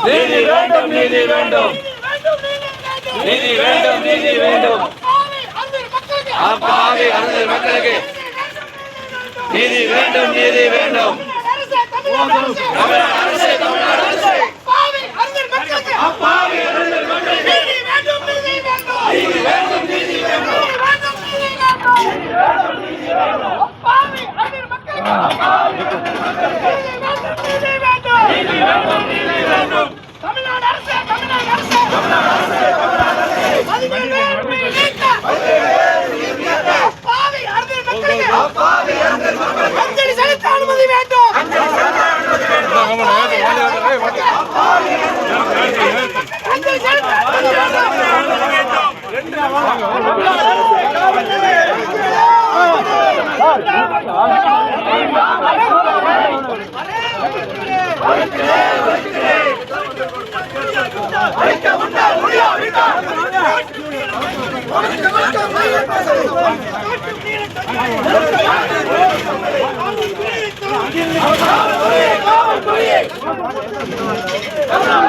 நீதி வேண்டும் நீதி வேண்டும் நீதி வேண்டும் நீதி வேண்டும் அப்பாவி அந்தர் மக்களுக்கு நீதி வேண்டும் நீதி வேண்டும் தமிழ்நாடு அரசு தமிழ்நாடு அரசு அப்பாவி அந்தர் மக்களுக்கு நீதி வேண்டும் நீதி வேண்டும் தமிழ்நாடு அரசு தமிழ்நாடு அரசு அஞ்சலி செலுத்த அனுமதி வேண்டும் அஞ்சலி செலுத்த